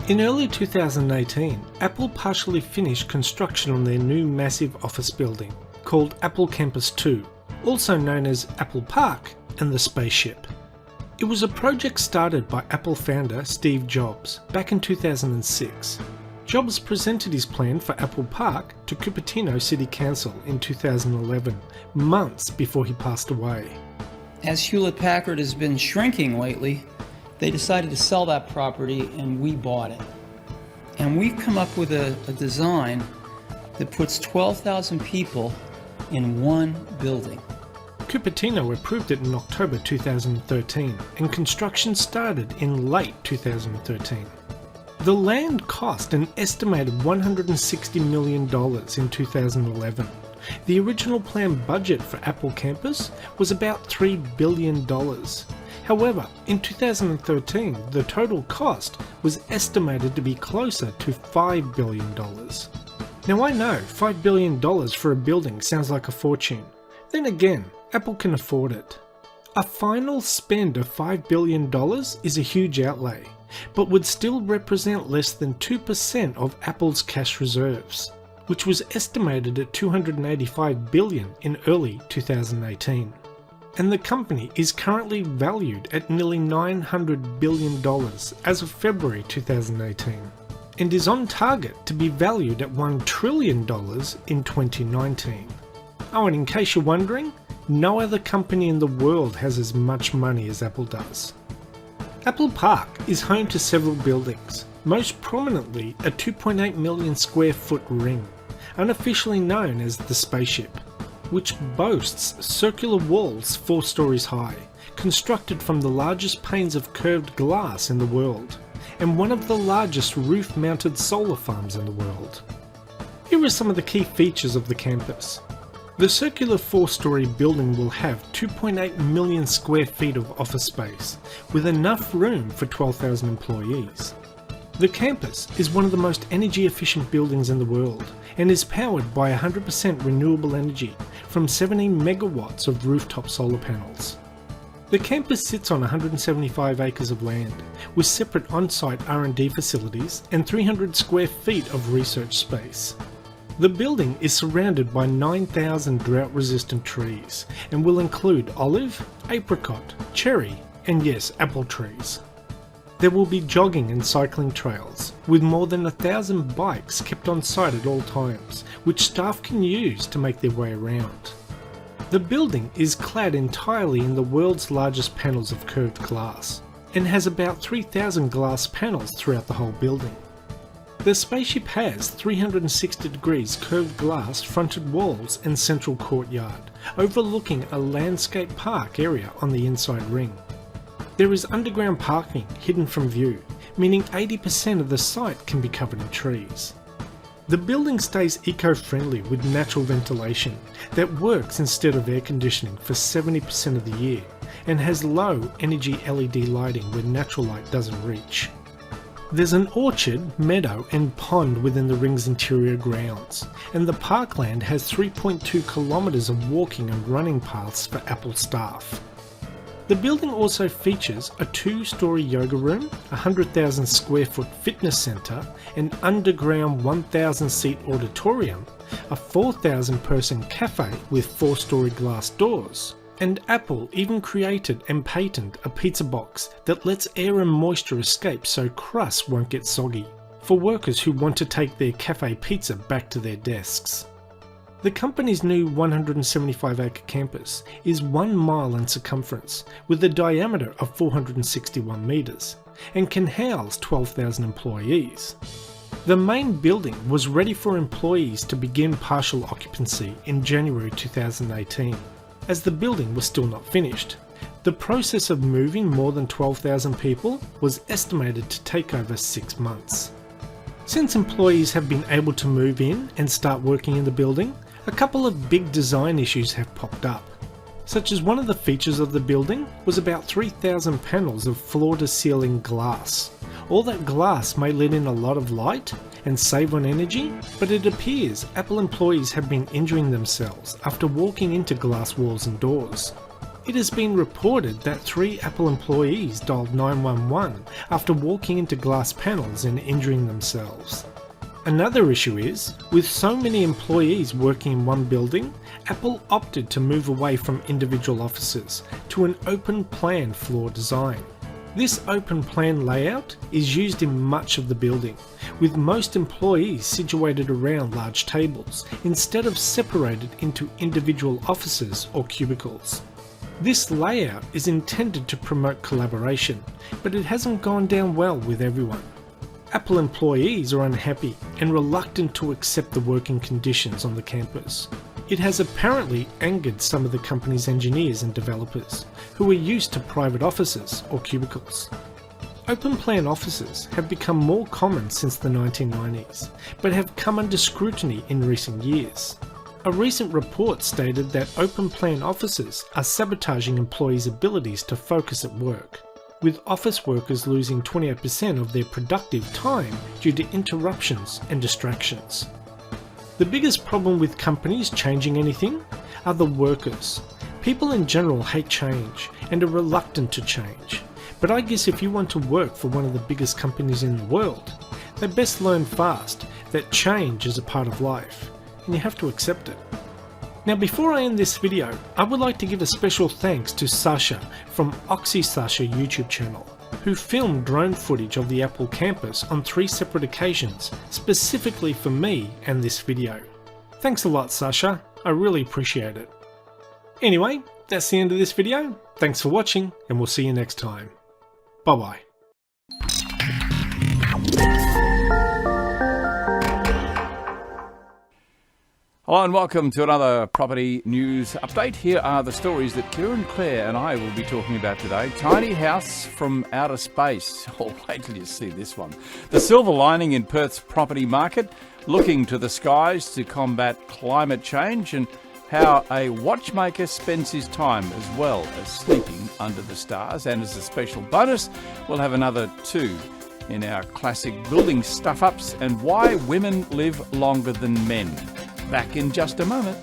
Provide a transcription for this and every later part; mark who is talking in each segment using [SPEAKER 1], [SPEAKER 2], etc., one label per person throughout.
[SPEAKER 1] In early 2018, Apple partially finished construction on their new massive office building, called Apple Campus 2, also known as Apple Park and the Spaceship. It was a project started by Apple founder Steve Jobs back in 2006. Jobs presented his plan for Apple Park to Cupertino City Council in 2011, months before he passed away.
[SPEAKER 2] As Hewlett-Packard has been shrinking lately, they decided to sell that property and we bought it. And we've come up with a design that puts 12,000 people in one building.
[SPEAKER 1] Cupertino approved it in October 2013 and construction started in late 2013. The land cost an estimated $160 million in 2011. The original planned budget for Apple Campus was about $3 billion. However, in 2013, the total cost was estimated to be closer to $5 billion. Now I know $5 billion for a building sounds like a fortune. Then again, Apple can afford it. A final spend of $5 billion is a huge outlay, but would still represent less than 2% of Apple's cash reserves, which was estimated at $285 billion in early 2018. And the company is currently valued at nearly $900 billion as of February 2018, and is on target to be valued at $1 trillion in 2019. Oh, and in case you're wondering, no other company in the world has as much money as Apple does. Apple Park is home to several buildings, most prominently a 2.8 million square foot ring, unofficially known as the Spaceship, which boasts circular walls 4 stories high, constructed from the largest panes of curved glass in the world, and one of the largest roof-mounted solar farms in the world. Here are some of the key features of the campus. The circular 4-story building will have 2.8 million square feet of office space, with enough room for 12,000 employees. The campus is one of the most energy efficient buildings in the world and is powered by 100% renewable energy from 17 megawatts of rooftop solar panels. The campus sits on 175 acres of land, with separate on-site R&D facilities and 300 square feet of research space. The building is surrounded by 9,000 drought-resistant trees and will include olive, apricot, cherry, and yes, apple trees. There will be jogging and cycling trails, with more than 1,000 bikes kept on site at all times, which staff can use to make their way around. The building is clad entirely in the world's largest panels of curved glass, and has about 3,000 glass panels throughout the whole building. The Spaceship has 360 degrees curved glass fronted walls and central courtyard, overlooking a landscape park area on the inside ring. There is underground parking hidden from view, meaning 80% of the site can be covered in trees. The building stays eco-friendly with natural ventilation that works instead of air conditioning for 70% of the year, and has low energy LED lighting where natural light doesn't reach. There's an orchard, meadow and pond within the ring's interior grounds, and the parkland has 3.2 kilometers of walking and running paths for Apple staff. The building also features a 2-story yoga room, a 100,000 square foot fitness centre, an underground 1,000 seat auditorium, a 4,000 person cafe with 4-story glass doors, and Apple even created and patented a pizza box that lets air and moisture escape so crusts won't get soggy, for workers who want to take their cafe pizza back to their desks. The company's new 175-acre campus is 1 mile in circumference, with a diameter of 461 metres, and can house 12,000 employees. The main building was ready for employees to begin partial occupancy in January 2018, as the building was still not finished. The process of moving more than 12,000 people was estimated to take over 6 months. Since employees have been able to move in and start working in the building, a couple of big design issues have popped up, such as one of the features of the building was about 3,000 panels of floor-to-ceiling glass. All that glass may let in a lot of light and save on energy, but it appears Apple employees have been injuring themselves after walking into glass walls and doors. It has been reported that 3 Apple employees dialed 911 after walking into glass panels and injuring themselves. Another issue is, with so many employees working in one building, Apple opted to move away from individual offices to an open plan floor design. This open plan layout is used in much of the building, with most employees situated around large tables instead of separated into individual offices or cubicles. This layout is intended to promote collaboration, but it hasn't gone down well with everyone. Apple employees are unhappy and reluctant to accept the working conditions on the campus. It has apparently angered some of the company's engineers and developers, who are used to private offices or cubicles. Open plan offices have become more common since the 1990s, but have come under scrutiny in recent years. A recent report stated that open plan offices are sabotaging employees' abilities to focus at work, with office workers losing 28% of their productive time due to interruptions and distractions. The biggest problem with companies changing anything are the workers. People in general hate change and are reluctant to change, but I guess if you want to work for one of the biggest companies in the world, they best learn fast that change is a part of life, and you have to accept it. Now, before I end this video, I would like to give a special thanks to Sasha from OxySasha YouTube channel, who filmed drone footage of the Apple campus on 3 separate occasions, specifically for me and this video. Thanks a lot, Sasha. I really appreciate it. Anyway, that's the end of this video. Thanks for watching, and we'll see you next time. Bye bye.
[SPEAKER 3] Hello and welcome to another property news update. Here are the stories that Kieran, Claire and I will be talking about today. Tiny house from outer space. Oh, wait till you see this one. The silver lining in Perth's property market, looking to the skies to combat climate change, and how a watchmaker spends his time as well as sleeping under the stars. And as a special bonus, we'll have another 2 in our classic building stuff-ups, and why women live longer than men. Back in just a moment.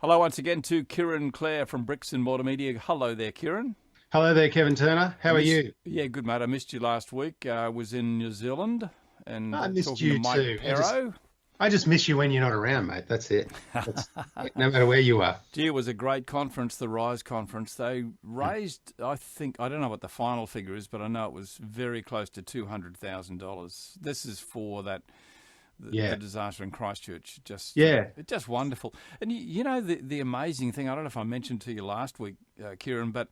[SPEAKER 3] Hello once again to Kieran Clare from Bricks and Mortar Media. Hello there, Kieran.
[SPEAKER 4] Hello there, Kevin Turner. How are you?
[SPEAKER 3] Yeah, good, mate. I missed you last week. I was in New Zealand and
[SPEAKER 4] I missed
[SPEAKER 3] talking
[SPEAKER 4] you
[SPEAKER 3] to Mike
[SPEAKER 4] too.
[SPEAKER 3] Perro.
[SPEAKER 4] I just miss you when you're not around, mate. That's it. No matter where you are.
[SPEAKER 3] Gee, it was a great conference, the Rise conference. They raised, I don't know what the final figure is, but I know it was very close to $200,000. This is for the disaster in Christchurch. It's just wonderful. And you know the amazing thing, I don't know if I mentioned to you last week, Kieran, but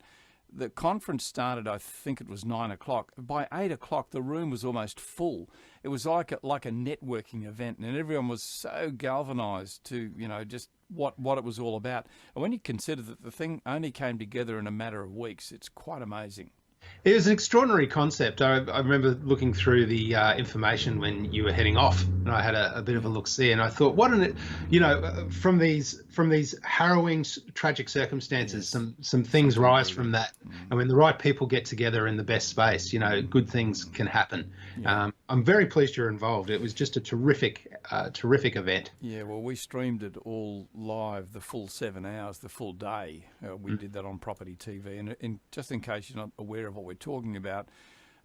[SPEAKER 3] the conference started, I think it was 9 o'clock. By 8 o'clock, the room was almost full. It was like a networking event, and everyone was so galvanised to, just what it was all about. And when you consider that the thing only came together in a matter of weeks, it's quite amazing.
[SPEAKER 4] It was an extraordinary concept. I remember looking through the information when you were heading off, and I had a bit of a look-see, and I thought, from these harrowing, tragic circumstances, some things rise from that. And when the right people get together in the best space, good things can happen. Yeah. I'm very pleased you're involved. It was just a terrific event. Yeah,
[SPEAKER 3] well, we streamed it all live, the full 7 hours, the full day. We did that on Property TV, and just in case you're not aware of what we're talking about,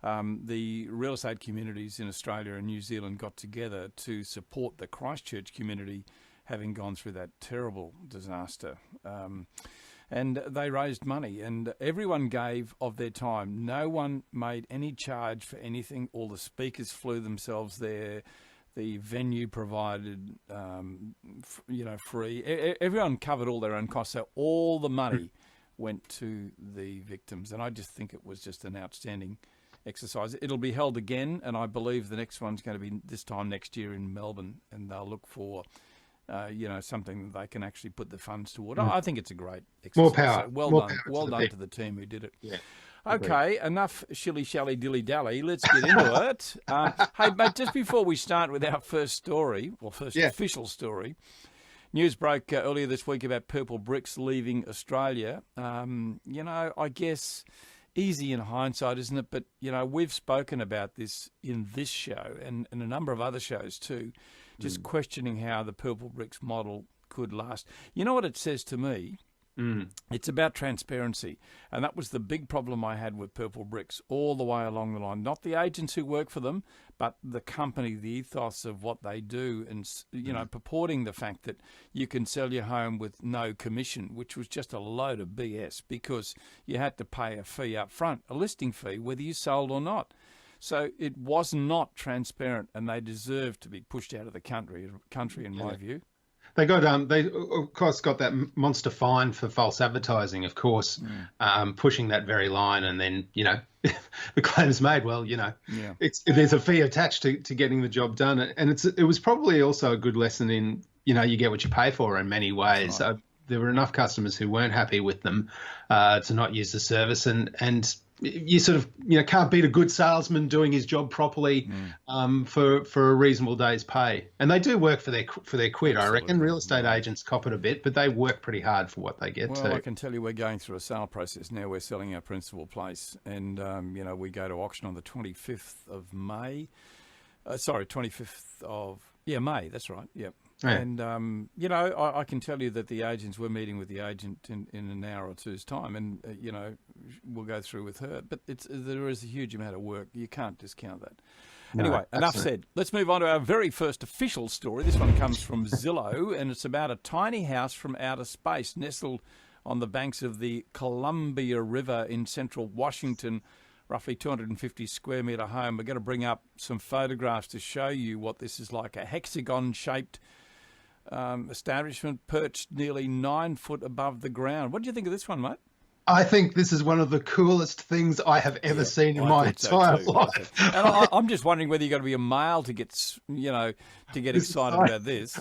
[SPEAKER 3] the real estate communities in Australia and New Zealand got together to support the Christchurch community having gone through that terrible disaster. And they raised money, and everyone gave of their time. No one made any charge for anything. All the speakers flew themselves there. The venue provided, free. Everyone covered all their own costs, so all the money went to the victims. And I just think it was just an outstanding exercise. It'll be held again, and I believe the next one's going to be this time next year in Melbourne, and they'll look for something that they can actually put the funds toward. I think it's a great exercise.
[SPEAKER 4] More power.
[SPEAKER 3] So well
[SPEAKER 4] More
[SPEAKER 3] done.
[SPEAKER 4] power
[SPEAKER 3] Well
[SPEAKER 4] to
[SPEAKER 3] done
[SPEAKER 4] the
[SPEAKER 3] to the team who did it.
[SPEAKER 4] Yeah.
[SPEAKER 3] Okay, enough shilly-shally, dilly-dally. Let's get into it. Hey, but just before we start with our first story, or first official story, news broke earlier this week about Purple Bricks leaving Australia. I guess easy in hindsight, isn't it? But, we've spoken about this in this show and a number of other shows too, just questioning how the Purple Bricks model could last. You know what it says to me? It's about transparency, and that was the big problem I had with Purple Bricks all the way along the line. Not the agents who work for them, but the company, the ethos of what they do, and purporting the fact that you can sell your home with no commission, which was just a load of BS because you had to pay a fee up front, a listing fee, whether you sold or not. So it was not transparent, and they deserve to be pushed out of the country in my view.
[SPEAKER 4] They of course got that monster fine for false advertising, of course, pushing that very line, and then the claim's made. Well, there's a fee attached to getting the job done, and it was probably also a good lesson in you get what you pay for in many ways.
[SPEAKER 3] Right.
[SPEAKER 4] There were enough customers who weren't happy with them to not use the service, and you sort of can't beat a good salesman doing his job properly for a reasonable day's pay. And they do work for their quid. Absolutely. I reckon real estate agents cop it a bit, but they work pretty hard for what they get.
[SPEAKER 3] Well, I can tell you we're going through a sale process now. We're selling our principal place, and we go to auction on the 25th of May. 25th of May. That's right. Yep. Yeah. And, I can tell you that the agents, we're meeting with the agent in an hour or two's time, and, we'll go through with her. But there is a huge amount of work. You can't discount that. No, anyway, enough said. Let's move on to our very first official story. This one comes from Zillow, and it's about a tiny house from outer space nestled on the banks of the Columbia River in central Washington. Roughly 250 square metre home. We're going to bring up some photographs to show you what this is like. A hexagon-shaped establishment perched nearly 9 foot above the ground. What do you think of this one, mate?
[SPEAKER 4] I think this is one of the coolest things I have ever seen in my entire life.
[SPEAKER 3] And I'm just wondering whether you've got to be a male to get excited about this.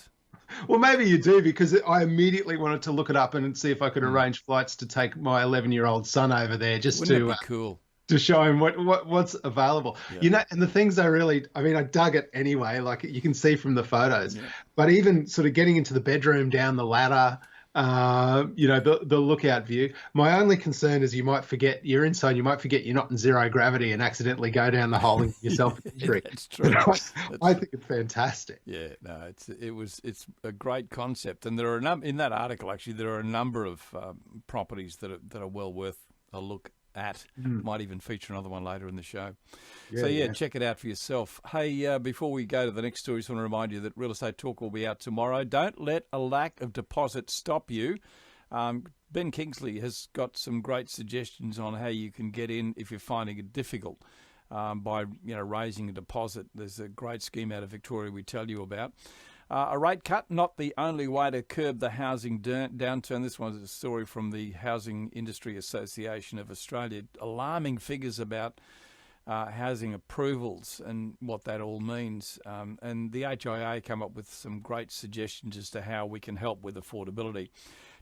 [SPEAKER 4] Well, maybe you do, because I immediately wanted to look it up and see if I could arrange flights to take my 11-year-old son over there
[SPEAKER 3] Wouldn't it be cool?
[SPEAKER 4] To show him what's available. Yeah. And the things I dug it anyway, like you can see from the photos, but even sort of getting into the bedroom, down the ladder, the lookout view. My only concern is you might forget you're inside, you might forget you're not in zero gravity and accidentally go down the hole and yourself an injury.
[SPEAKER 3] That's true.
[SPEAKER 4] I think it's fantastic.
[SPEAKER 3] Yeah, no, it's a great concept. And there are in that article, actually, there are a number of properties that are well worth a look at. Might even feature another one later in the show. Check it out for yourself. Hey, before we go to the next story, I just want to remind you that Real Estate Talk will be out tomorrow. Don't let a lack of deposit stop you. Ben Kingsley has got some great suggestions on how you can get in if you're finding it difficult by raising a deposit. There's a great scheme out of Victoria we tell you about. A rate cut, not the only way to curb the housing downturn. This one's a story from the Housing Industry Association of Australia. Alarming figures about housing approvals and what that all means. And the HIA come up with some great suggestions as to how we can help with affordability.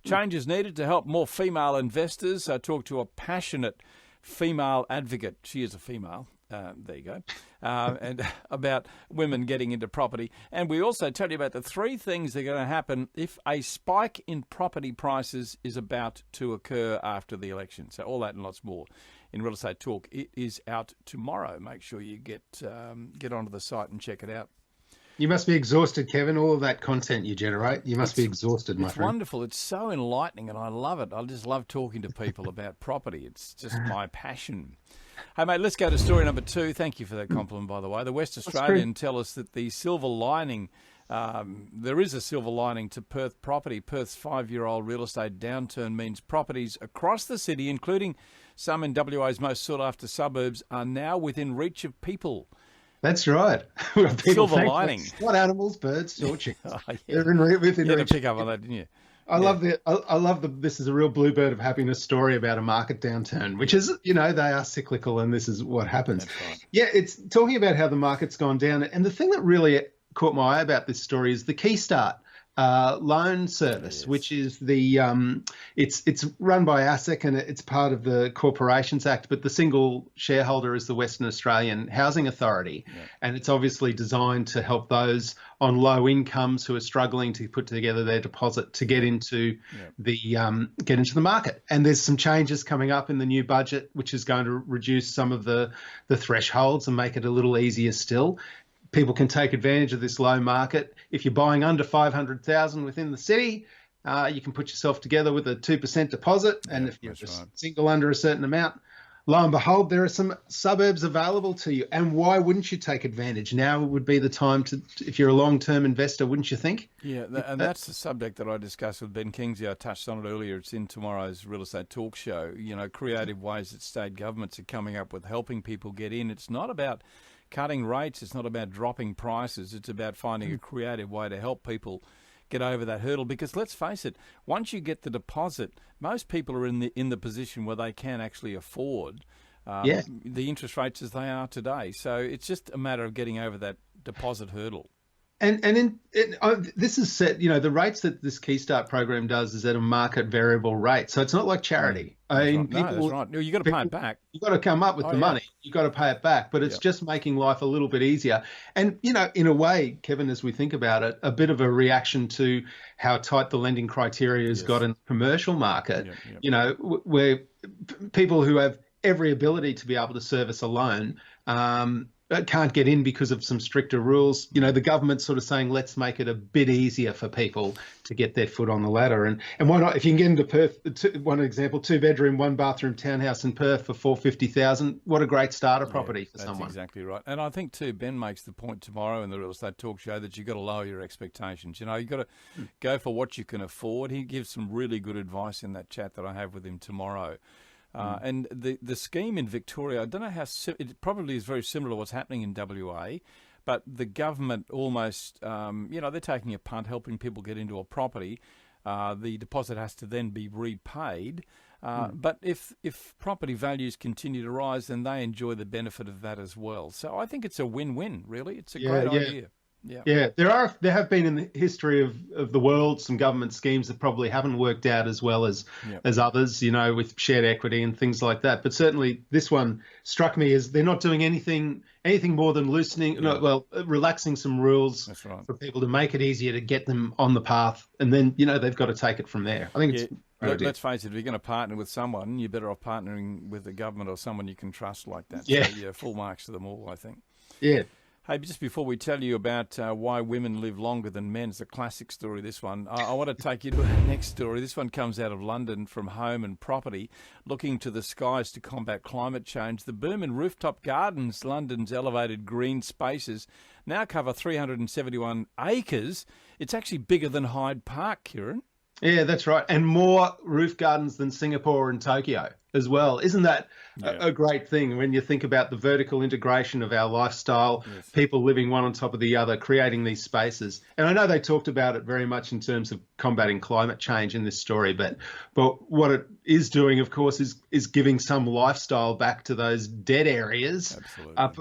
[SPEAKER 3] Changes needed to help more female investors. I talked to a passionate female advocate. She is a female. There you go. And about women getting into property. And we also tell you about the 3 things that are going to happen if a spike in property prices is about to occur after the election. So all that and lots more in Real Estate Talk. It is out tomorrow. Make sure you get onto the site and check it out.
[SPEAKER 4] You must be exhausted, Kevin, all of that content you generate. You must be exhausted, my friend.
[SPEAKER 3] It's wonderful. It's so enlightening, and I love it. I just love talking to people about property. It's just my passion. Hey, mate, let's go to story number 2. Thank you for that compliment, by the way. The West Australian tell us that the silver lining, there is a silver lining to Perth property. Perth's 5-year-old real estate downturn means properties across the city, including some in WA's most sought-after suburbs, are now within reach of people.
[SPEAKER 4] That's right.
[SPEAKER 3] Silver lining.
[SPEAKER 4] What animals, birds, torching.
[SPEAKER 3] Yeah.
[SPEAKER 4] They're within
[SPEAKER 3] you had
[SPEAKER 4] reach.
[SPEAKER 3] to pick up on that, didn't you?
[SPEAKER 4] I love this is a real bluebird of happiness story about a market downturn, which is, they are cyclical and this is what happens.
[SPEAKER 3] That's right.
[SPEAKER 4] Yeah, it's talking about how the market's gone down. And the thing that really caught my eye about this story is the key start. loan service,
[SPEAKER 3] Yes.
[SPEAKER 4] which is it's run by ASIC and it's part of the Corporations Act, but the single shareholder is the Western Australian Housing Authority, and it's obviously designed to help those on low incomes who are struggling to put together their deposit to get into the market. And there's some changes coming up in the new budget, which is going to reduce some of the thresholds and make it a little easier still. People can take advantage of this low market. If you're buying under 500,000 within the city, you can put yourself together with a 2% deposit. And if you're just single under a certain amount, lo and behold, there are some suburbs available to you. And why wouldn't you take advantage? Now would be the time to, if you're a long-term investor, wouldn't you think?
[SPEAKER 3] Yeah, and that's the subject that I discussed with Ben Kingsley. I touched on it earlier. It's in tomorrow's Real Estate Talk Show. You know, creative ways that state governments are coming up with helping people get in. It's not about cutting rates. It's not about dropping prices. It's about finding a creative way to help people get over that hurdle. Because let's face it, once you get the deposit, most people are in the position where they can actually afford the interest rates as they are today. So it's just a matter of getting over that deposit hurdle.
[SPEAKER 4] And this is set, you know, the rates that this Keystart program does is at a market variable rate. So it's not like charity.
[SPEAKER 3] That's right. No, you got to pay it back.
[SPEAKER 4] You've got to come up with the money. You've got to pay it back. But it's just making life a little bit easier. And, you know, in a way, Kevin, as we think about it, a bit of a reaction to how tight the lending criteria has got in the commercial market, you know, where people who have every ability to be able to service a loan can't get in because of some stricter rules. You know, the government's sort of saying, let's make it a bit easier for people to get their foot on the ladder. And why not? If you can get into Perth, one example, 2-bedroom, 1-bathroom townhouse in Perth for $450,000, what a great starter property for someone.
[SPEAKER 3] That's exactly right. And I think too, Ben makes the point tomorrow in the Real Estate Talk Show that you've got to lower your expectations. You know, you've got to go for what you can afford. He gives some really good advice in that chat that I have with him tomorrow. And the scheme in Victoria, I don't know how it probably is very similar to what's happening in WA, but the government almost, you know, they're taking a punt, helping people get into a property. The deposit has to then be repaid. But if property values continue to rise, then they enjoy the benefit of that as well. So I think it's a win-win, really. It's a great idea. Yeah, there have been in the history of the world some government schemes that probably haven't worked out as well as others, you know, with shared equity and things like that. But certainly this one struck me as they're not doing anything more than relaxing some rules for people to make it easier to get them on the path, and then, you know, they've got to take it from there. I think it's let's face it, if you're going to partner with someone, you're better off partnering with the government or someone you can trust like that. So, full marks to them all, I think. Yeah. Hey, just before we tell you about why women live longer than men, it's a classic story, this one. I want to take you to our next story. This one comes out of London from Home and Property. Looking to the skies to combat climate change, the boom in rooftop gardens, London's elevated green spaces, now cover 371 acres. It's actually bigger than Hyde Park, Kieran.
[SPEAKER 4] Yeah, that's right. And more roof gardens than Singapore and Tokyo as well. Isn't that a great thing when you think about the vertical integration of our lifestyle, people living one on top of the other, creating these spaces? And I know they talked about it very much in terms of combating climate change in this story, but what it is doing, of course, is giving some lifestyle back to those dead areas up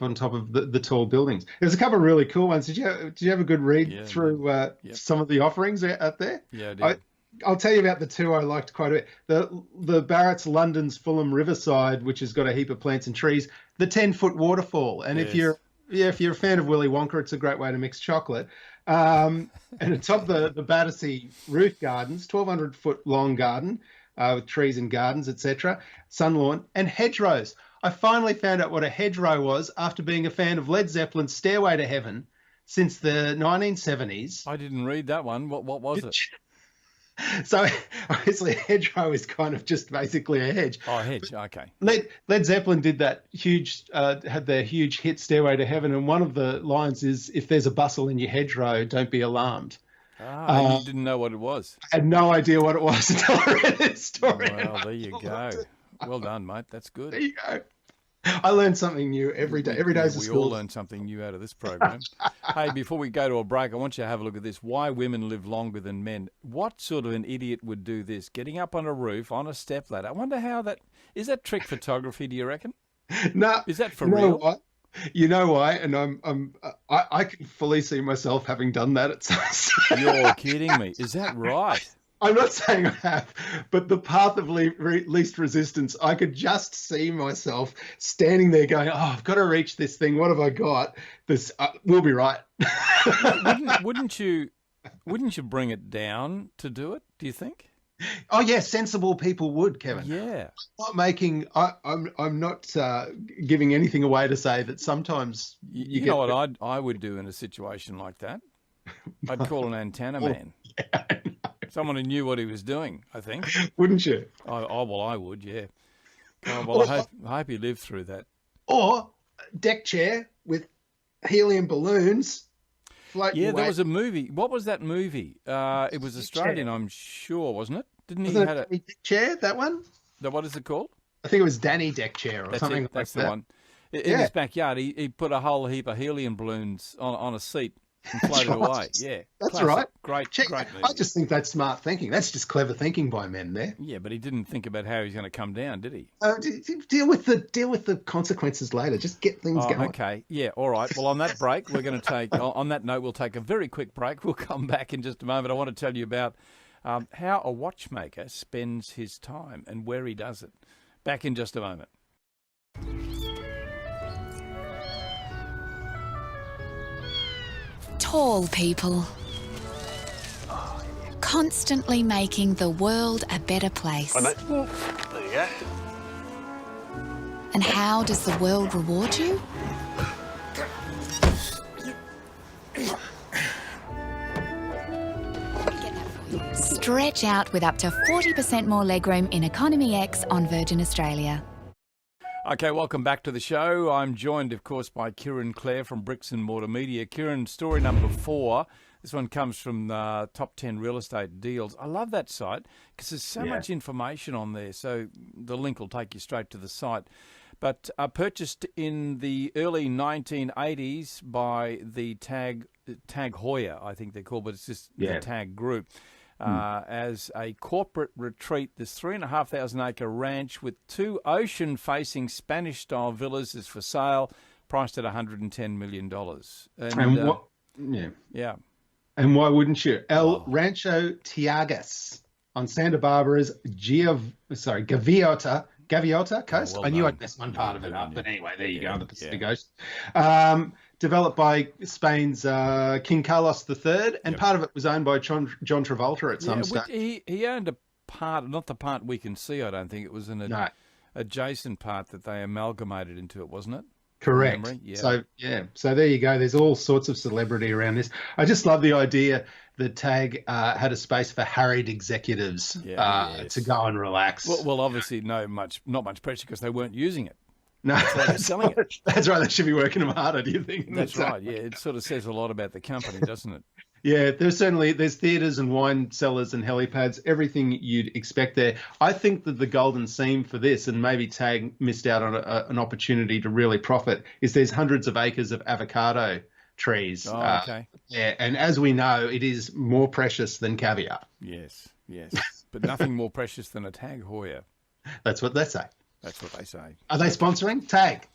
[SPEAKER 4] on top of the tall buildings. There's a couple of really cool ones. Did you have a good read through some of the offerings out there? Yeah, I did. I'll tell you about the two I liked quite a bit. The Barrett's London's Fulham Riverside, which has got a heap of plants and trees, the 10-foot waterfall. And if you're a fan of Willy Wonka, it's a great way to mix chocolate. And atop the Battersea roof gardens, 1,200-foot long garden with trees and gardens, etc., sun lawn, and hedgerows. I finally found out what a hedgerow was after being a fan of Led Zeppelin's Stairway to Heaven since the 1970s.
[SPEAKER 3] I didn't read that one. What was it?
[SPEAKER 4] So obviously a hedgerow is kind of just basically a hedge.
[SPEAKER 3] Oh, a hedge, okay.
[SPEAKER 4] Led Zeppelin did that had their huge hit Stairway to Heaven, and one of the lines is, if there's a bustle in your hedgerow, don't be alarmed.
[SPEAKER 3] You didn't know what it was?
[SPEAKER 4] I had no idea what it was until I read this story.
[SPEAKER 3] Well, there you go. Well done, mate. That's good.
[SPEAKER 4] There you go. I learn something new every day. Every day's a school.
[SPEAKER 3] We all learn something new out of this program. Hey, before we go to a break, I want you to have a look at this. Why women live longer than men. What sort of an idiot would do this? Getting up on a roof, on a stepladder. I wonder how that... Is that trick photography, do you reckon?
[SPEAKER 4] No.
[SPEAKER 3] Is that for real?
[SPEAKER 4] What? You know why? And I can fully see myself having done that at some stage.
[SPEAKER 3] You're kidding me. Is that right?
[SPEAKER 4] I'm not saying I have, but the path of least resistance, I could just see myself standing there going, "Oh, I've got to reach this thing. What have I got? This will be right."
[SPEAKER 3] Wouldn't you bring it down to do it? Do you think?
[SPEAKER 4] Oh yeah, sensible people would, Kevin.
[SPEAKER 3] Yeah.
[SPEAKER 4] I'm not giving anything away to say that sometimes
[SPEAKER 3] you know what I would do in a situation like that? I'd call an antenna man.
[SPEAKER 4] Yeah, I know.
[SPEAKER 3] Someone who knew what he was doing, I think.
[SPEAKER 4] Wouldn't you?
[SPEAKER 3] Well, I would, yeah. Oh, well, I hope you live through that.
[SPEAKER 4] Or deck chair with helium balloons floating away.
[SPEAKER 3] There was a movie. What was that movie? It was Australian, I'm sure, wasn't it? Didn't he
[SPEAKER 4] Wasn't
[SPEAKER 3] had
[SPEAKER 4] it deck chair, that one?
[SPEAKER 3] What is it called?
[SPEAKER 4] I think it was Danny Deck Chair or something like that.
[SPEAKER 3] That's the one. In his backyard, he put a whole heap of helium balloons on a seat and floated away. Yeah,
[SPEAKER 4] that's
[SPEAKER 3] classic.
[SPEAKER 4] right.
[SPEAKER 3] Great movie.
[SPEAKER 4] I just think that's smart thinking. That's just clever thinking by men there.
[SPEAKER 3] Yeah, but he didn't think about how he's going to come down, did he?
[SPEAKER 4] Deal with the consequences later. Just get things going.
[SPEAKER 3] Okay. Yeah. All right. Well, on that break, we're going to take. On that note, we'll take a very quick break. We'll come back in just a moment. I want to tell you about how a watchmaker spends his time and where he does it. Back in just a moment.
[SPEAKER 5] Tall people. Constantly making the world a better place.
[SPEAKER 6] There you go.
[SPEAKER 5] And how does the world reward you? Stretch out with up to 40% more legroom in Economy X on Virgin Australia.
[SPEAKER 3] Okay, welcome back to the show. I'm joined, of course, by Kieran Clare from Bricks and Mortar Media. Kieran, story number 4. This one comes from Top 10 Real Estate Deals. I love that site because there's so much information on there. So the link will take you straight to the site. But purchased in the early 1980s by the Tag Heuer, I think they're called, but it's just the Tag Group. As a corporate retreat, this 3,500-acre ranch with 2 ocean-facing Spanish-style villas is for sale, priced at $110 million.
[SPEAKER 4] And why wouldn't you? Rancho Tiagas on Santa Barbara's Gaviota coast.
[SPEAKER 3] Well
[SPEAKER 4] I knew
[SPEAKER 3] done.
[SPEAKER 4] I'd mess one part of it up, but anyway, there you go, on the Pacific Ocean. Developed by Spain's King Carlos III, and part of it was owned by John Travolta at some stage.
[SPEAKER 3] He owned a part, not the part we can see, I don't think. It was an adjacent part that they amalgamated into it, wasn't it?
[SPEAKER 4] Correct. So there you go. There's all sorts of celebrity around this. I just love the idea that Tag had a space for harried executives to go and relax.
[SPEAKER 3] Well, obviously, not much pressure because they weren't using it.
[SPEAKER 4] No,
[SPEAKER 3] that's why they're selling it.
[SPEAKER 4] That's right. They should be working them harder. Do you think?
[SPEAKER 3] That's right. Yeah, it sort of says a lot about the company, doesn't it?
[SPEAKER 4] Yeah, there's theatres and wine cellars and helipads, everything you'd expect there. I think that the golden seam for this, and maybe Tag missed out on an opportunity to really profit, is there's hundreds of acres of avocado trees.
[SPEAKER 3] Oh, okay.
[SPEAKER 4] And as we know, it is more precious than caviar.
[SPEAKER 3] Yes, but nothing more precious than a Tag Heuer.
[SPEAKER 4] That's what they say.
[SPEAKER 3] That's what they say.
[SPEAKER 4] Are they sponsoring? Tag.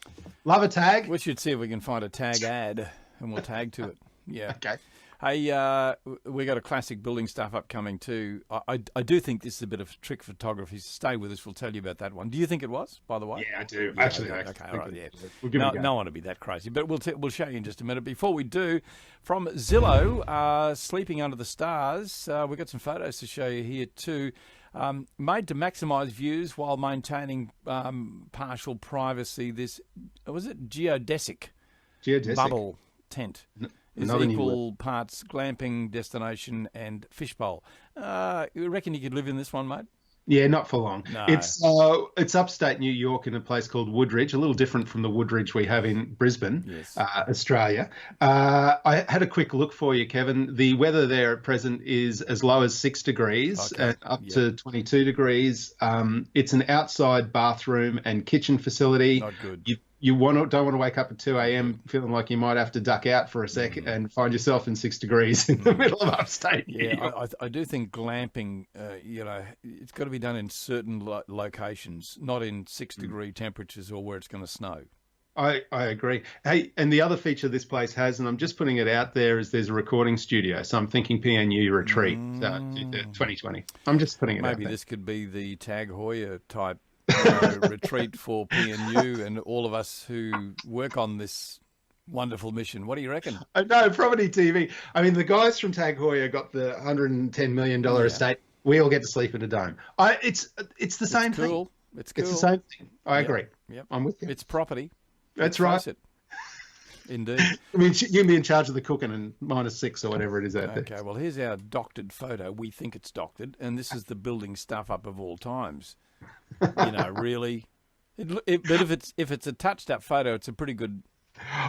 [SPEAKER 4] Love a Tag.
[SPEAKER 3] We should see if we can find a Tag ad and we'll tag to it. Yeah.
[SPEAKER 4] Okay.
[SPEAKER 3] Hey, we got a classic building stuff upcoming too. I do think this is a bit of trick photography. Stay with us. We'll tell you about that one. Do you think it was, by the way?
[SPEAKER 4] Yeah, I do.
[SPEAKER 3] Yeah,
[SPEAKER 4] actually,
[SPEAKER 3] okay, all right, yeah.
[SPEAKER 4] We'll give it a go.
[SPEAKER 3] No one to be that crazy, but we'll show you in just a minute. Before we do, from Zillow, sleeping under the stars, we've got some photos to show you here too. Made to maximise views while maintaining partial privacy. This was it geodesic bubble tent. Is equal parts glamping destination and fishbowl. You reckon you could live in this one, mate?
[SPEAKER 4] Yeah, not for long.
[SPEAKER 3] No.
[SPEAKER 4] It's upstate New York in a place called Woodridge, a little different from the Woodridge we have in Brisbane, Australia. I had a quick look for you, Kevin. The weather there at present is as low as 6 degrees and up to 22 degrees. It's an outside bathroom and kitchen facility.
[SPEAKER 3] Not good.
[SPEAKER 4] You don't want to wake up at 2 a.m. feeling like you might have to duck out for a sec and find yourself in 6 degrees in the middle of upstate.
[SPEAKER 3] Yeah, I do think glamping, it's got to be done in certain locations, not in 6-degree temperatures or where it's going to snow.
[SPEAKER 4] I agree. Hey, and the other feature this place has, and I'm just putting it out there, is there's a recording studio. So I'm thinking PNU retreat 2020. I'm just putting it out there.
[SPEAKER 3] Maybe this could be the Tag Heuer type retreat for PNU and all of us who work on this wonderful mission. What do you reckon?
[SPEAKER 4] No, Property TV. I mean, the guys from Tag Heuer got the $110 million estate. We all get to sleep in a dome. It's the same thing.
[SPEAKER 3] It's cool.
[SPEAKER 4] It's the same thing. I agree.
[SPEAKER 3] Yep.
[SPEAKER 4] I'm with you.
[SPEAKER 3] It's property.
[SPEAKER 4] That's right.
[SPEAKER 3] Indeed.
[SPEAKER 4] I mean, you'd be in charge of the cooking and -6 or whatever it is out there.
[SPEAKER 3] Okay, well, here's our doctored photo. We think it's doctored, and this is the building stuff up of all times. Really. But if it's a touched up photo, it's a pretty good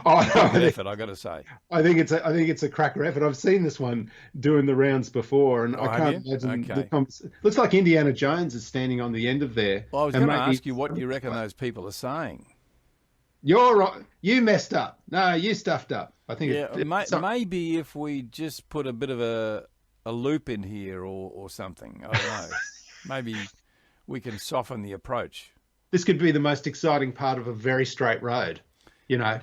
[SPEAKER 3] effort, I got to say.
[SPEAKER 4] I think it's a cracker effort. I've seen this one doing the rounds before, and I can't imagine. Looks like Indiana Jones is standing on the end of there.
[SPEAKER 3] Well, I was going to ask you what you reckon those people are saying.
[SPEAKER 4] You're right. You messed up. No, you stuffed up. I think.
[SPEAKER 3] Yeah, maybe if we just put a bit of a loop in here or something. I don't know. Maybe we can soften the approach.
[SPEAKER 4] This could be the most exciting part of a very straight road. Yeah.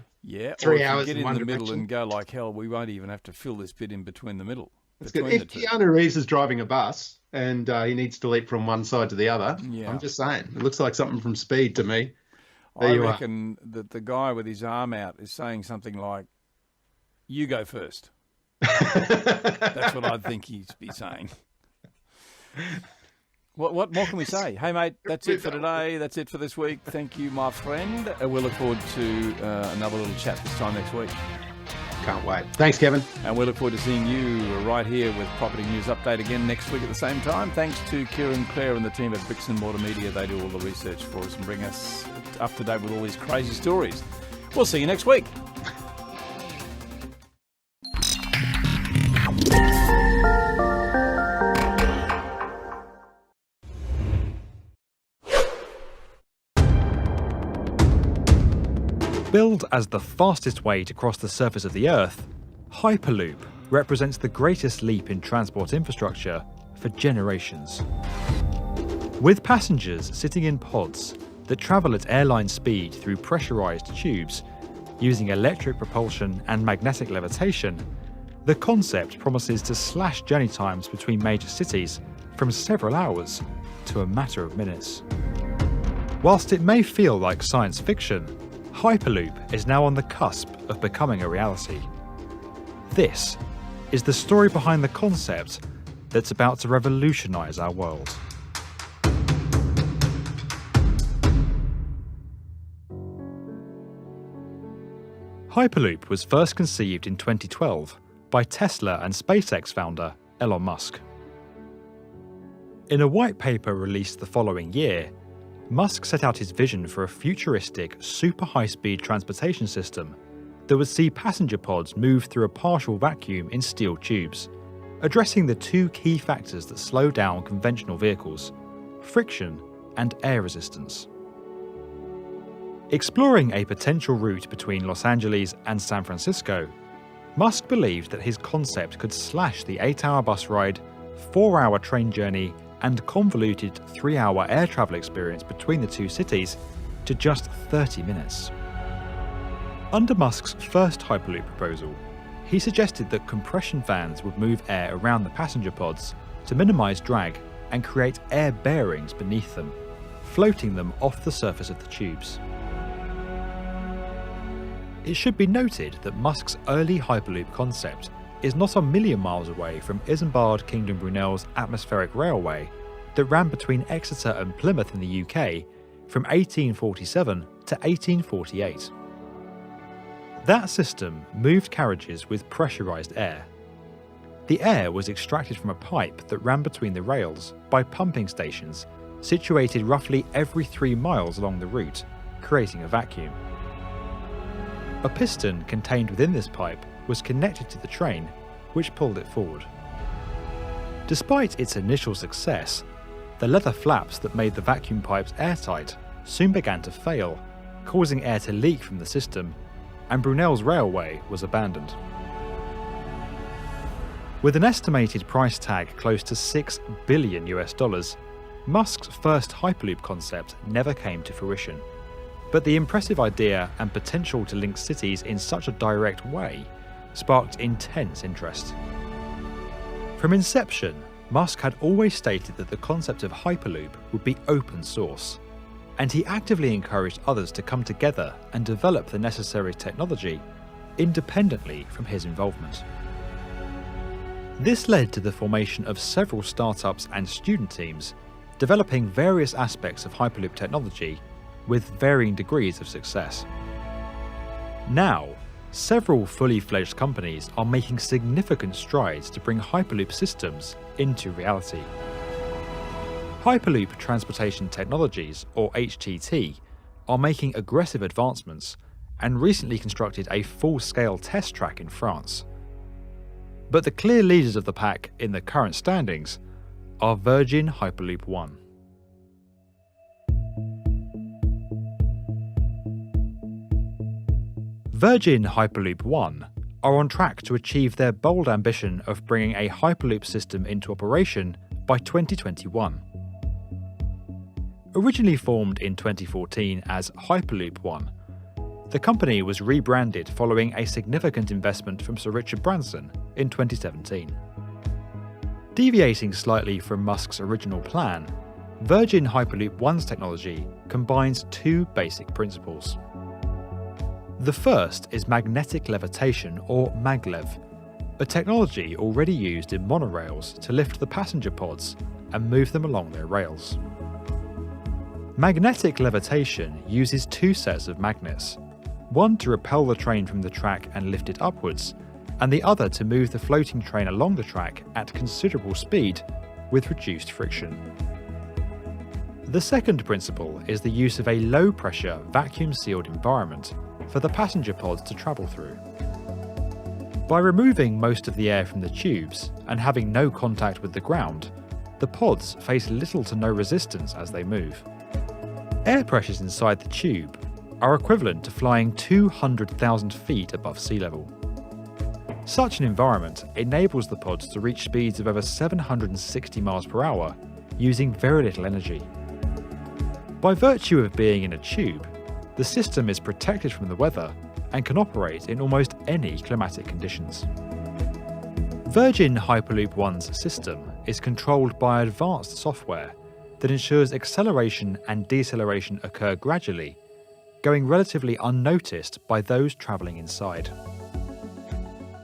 [SPEAKER 3] 3 hours. Get in the middle and go like hell. We won't even have to fill this bit in between the middle.
[SPEAKER 4] That's good. If Keanu Reeves is driving a bus and he needs to leap from one side to the other, I'm just saying, it looks like something from Speed to me.
[SPEAKER 3] I reckon that the guy with his arm out is saying something like, "You go first." That's what I'd think he'd be saying. What more can we say? Hey, mate, that's it for today. That's it for this week. Thank you, my friend. We'll look forward to another little chat this time next week.
[SPEAKER 4] Can't wait. Thanks, Kevin.
[SPEAKER 3] And we look forward to seeing you right here with Property News Update again next week at the same time. Thanks to Kieran Clare and the team at Bricks & Mortar Media. They do all the research for us and bring us up to date with all these crazy stories. We'll see you next week.
[SPEAKER 6] Billed as the fastest way to cross the surface of the Earth, Hyperloop represents the greatest leap in transport infrastructure for generations. With passengers sitting in pods that travel at airline speed through pressurized tubes, using electric propulsion and magnetic levitation, the concept promises to slash journey times between major cities from several hours to a matter of minutes. Whilst it may feel like science fiction, Hyperloop is now on the cusp of becoming a reality. This is the story behind the concept that's about to revolutionize our world. Hyperloop was first conceived in 2012 by Tesla and SpaceX founder Elon Musk. In a white paper released the following year, Musk set out his vision for a futuristic, super high-speed transportation system that would see passenger pods move through a partial vacuum in steel tubes, addressing the two key factors that slow down conventional vehicles: friction and air resistance. Exploring a potential route between Los Angeles and San Francisco, Musk believed that his concept could slash the 8-hour bus ride, 4-hour train journey, and convoluted 3-hour air travel experience between the two cities to just 30 minutes. Under Musk's first Hyperloop proposal, he suggested that compression fans would move air around the passenger pods to minimise drag and create air bearings beneath them, floating them off the surface of the tubes. It should be noted that Musk's early Hyperloop concept is not a million miles away from Isambard Kingdom Brunel's atmospheric railway that ran between Exeter and Plymouth in the UK from 1847 to 1848. That system moved carriages with pressurised air. The air was extracted from a pipe that ran between the rails by pumping stations situated roughly every 3 miles along the route, creating a vacuum. A piston contained within this pipe was connected to the train, which pulled it forward. Despite its initial success, the leather flaps that made the vacuum pipes airtight soon began to fail, causing air to leak from the system, and Brunel's railway was abandoned. With an estimated price tag close to $6 billion, Musk's first Hyperloop concept never came to fruition. But the impressive idea and potential to link cities in such a direct way sparked intense interest. From inception, Musk had always stated that the concept of Hyperloop would be open source, and he actively encouraged others to come together and develop the necessary technology independently from his involvement. This led to the formation of several startups and student teams developing various aspects of Hyperloop technology with varying degrees of success. Now, several fully fledged companies are making significant strides to bring Hyperloop systems into reality. Hyperloop Transportation Technologies, or HTT, are making aggressive advancements and recently constructed a full-scale test track in France. But the clear leaders of the pack in the current standings are Virgin Hyperloop One. Virgin Hyperloop One are on track to achieve their bold ambition of bringing a Hyperloop system into operation by 2021. Originally formed in 2014 as Hyperloop One, the company was rebranded following a significant investment from Sir Richard Branson in 2017. Deviating slightly from Musk's original plan, Virgin Hyperloop One's technology combines two basic principles. The first is magnetic levitation, or maglev, a technology already used in monorails to lift the passenger pods and move them along their rails. Magnetic levitation uses two sets of magnets, one to repel the train from the track and lift it upwards, and the other to move the floating train along the track at considerable speed with reduced friction. The second principle is the use of a low-pressure, vacuum-sealed environment for the passenger pods to travel through. By removing most of the air from the tubes and having no contact with the ground, the pods face little to no resistance as they move. Air pressures inside the tube are equivalent to flying 200,000 feet above sea level. Such an environment enables the pods to reach speeds of over 760 miles per hour using very little energy. By virtue of being in a tube, the system is protected from the weather and can operate in almost any climatic conditions. Virgin Hyperloop One's system is controlled by advanced software that ensures acceleration and deceleration occur gradually, going relatively unnoticed by those travelling inside.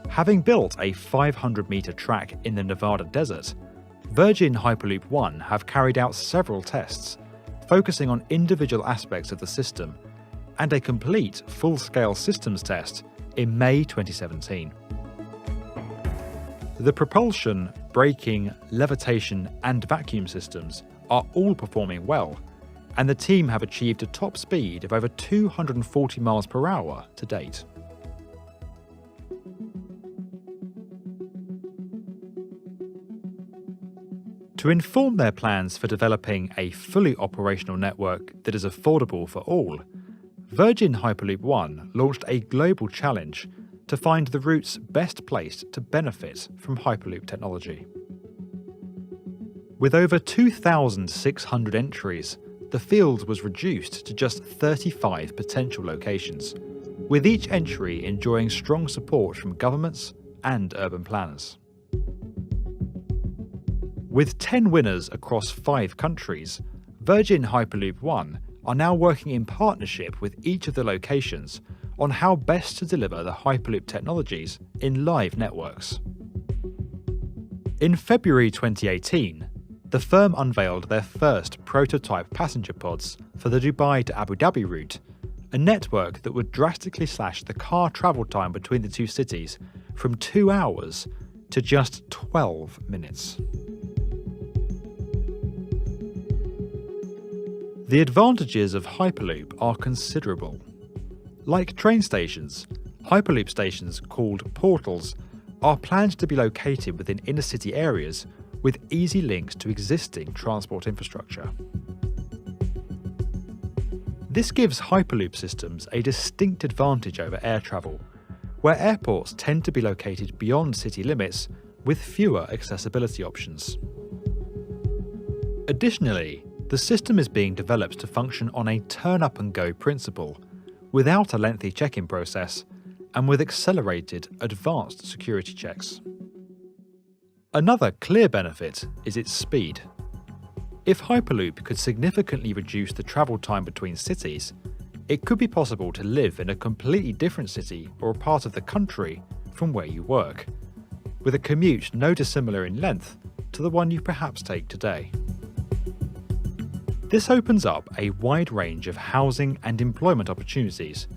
[SPEAKER 6] Having built a 500-metre track in the Nevada desert, Virgin Hyperloop One have carried out several tests, focusing on individual aspects of the system, and a complete full-scale systems test in May 2017. The propulsion, braking, levitation and vacuum systems are all performing well, and the team have achieved a top speed of over 240 miles per hour to date. To inform their plans for developing a fully operational network that is affordable for all, Virgin Hyperloop One launched a global challenge to find the routes best placed to benefit from Hyperloop technology. With over 2,600 entries, the field was reduced to just 35 potential locations, with each entry enjoying strong support from governments and urban planners. With 10 winners across 5 countries, Virgin Hyperloop One are now working in partnership with each of the locations on how best to deliver the Hyperloop technologies in live networks. In February 2018, the firm unveiled their first prototype passenger pods for the Dubai to Abu Dhabi route, a network that would drastically slash the car travel time between the two cities from 2 hours to just 12 minutes. The advantages of Hyperloop are considerable. Like train stations, Hyperloop stations, called portals, are planned to be located within inner city areas with easy links to existing transport infrastructure. This gives Hyperloop systems a distinct advantage over air travel, where airports tend to be located beyond city limits with fewer accessibility options. Additionally, The system is being developed to function on a turn-up-and-go principle, without a lengthy check-in process, and with accelerated, advanced security checks. Another clear benefit is its speed. If Hyperloop could significantly reduce the travel time between cities, it could be possible to live in a completely different city or part of the country from where you work, with a commute no dissimilar in length to the one you perhaps take today. This opens up a wide range of housing and employment opportunities,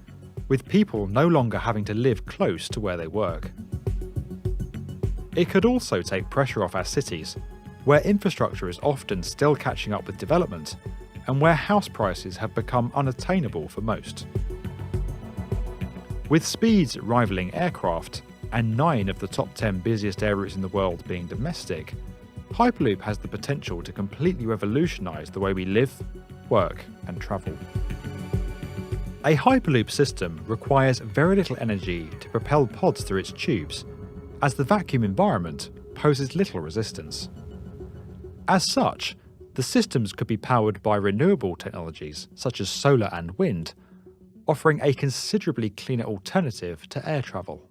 [SPEAKER 6] with people no longer having to live close to where they work. It could also take pressure off our cities, where infrastructure is often still catching up with development, and where house prices have become unattainable for most. With speeds rivaling aircraft, and 9 of the top 10 busiest air routes in the world being domestic, Hyperloop has the potential to completely revolutionise the way we live, work and travel. A Hyperloop system requires very little energy to propel pods through its tubes, as the vacuum environment poses little resistance. As such, the systems could be powered by renewable technologies such as solar and wind, offering a considerably cleaner alternative to air travel.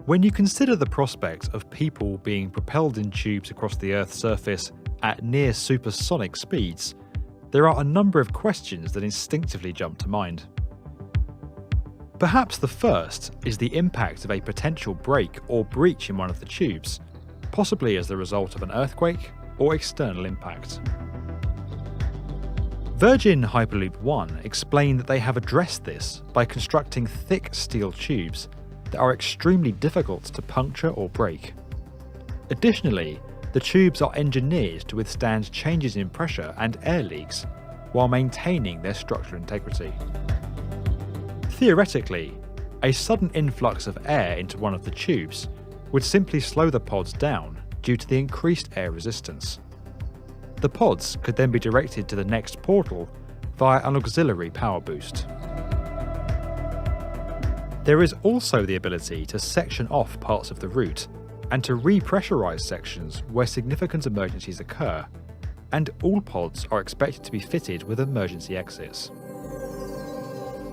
[SPEAKER 6] When you consider the prospect of people being propelled in tubes across the Earth's surface at near supersonic speeds, there are a number of questions that instinctively jump to mind. Perhaps the first is the impact of a potential break or breach in one of the tubes, possibly as the result of an earthquake or external impact. Virgin Hyperloop One explained that they have addressed this by constructing thick steel tubes that are extremely difficult to puncture or break. Additionally, the tubes are engineered to withstand changes in pressure and air leaks while maintaining their structural integrity. Theoretically, a sudden influx of air into one of the tubes would simply slow the pods down due to the increased air resistance. The pods could then be directed to the next portal via an auxiliary power boost. There is also the ability to section off parts of the route and to repressurise sections where significant emergencies occur, and all pods are expected to be fitted with emergency exits.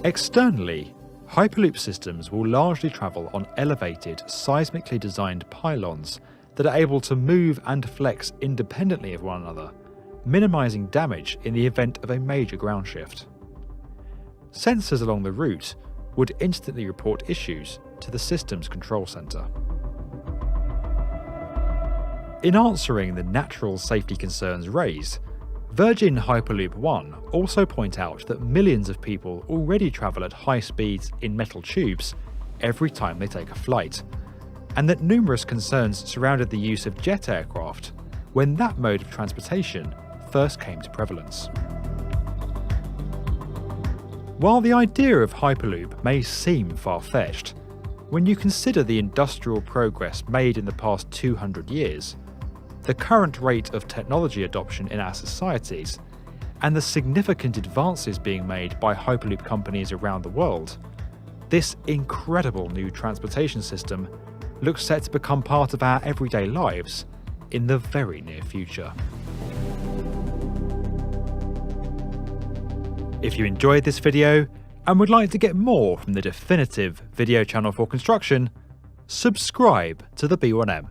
[SPEAKER 6] Externally, Hyperloop systems will largely travel on elevated, seismically designed pylons that are able to move and flex independently of one another, minimising damage in the event of a major ground shift. Sensors along the route would instantly report issues to the system's control centre. In answering the natural safety concerns raised, Virgin Hyperloop One also point out that millions of people already travel at high speeds in metal tubes every time they take a flight, and that numerous concerns surrounded the use of jet aircraft when that mode of transportation first came to prevalence. While the idea of Hyperloop may seem far-fetched, when you consider the industrial progress made in the past 200 years, the current rate of technology adoption in our societies, and the significant advances being made by Hyperloop companies around the world, this incredible new transportation system looks set to become part of our everyday lives in the very near future. If you enjoyed this video and would like to get more from the definitive video channel for construction, subscribe to the B1M.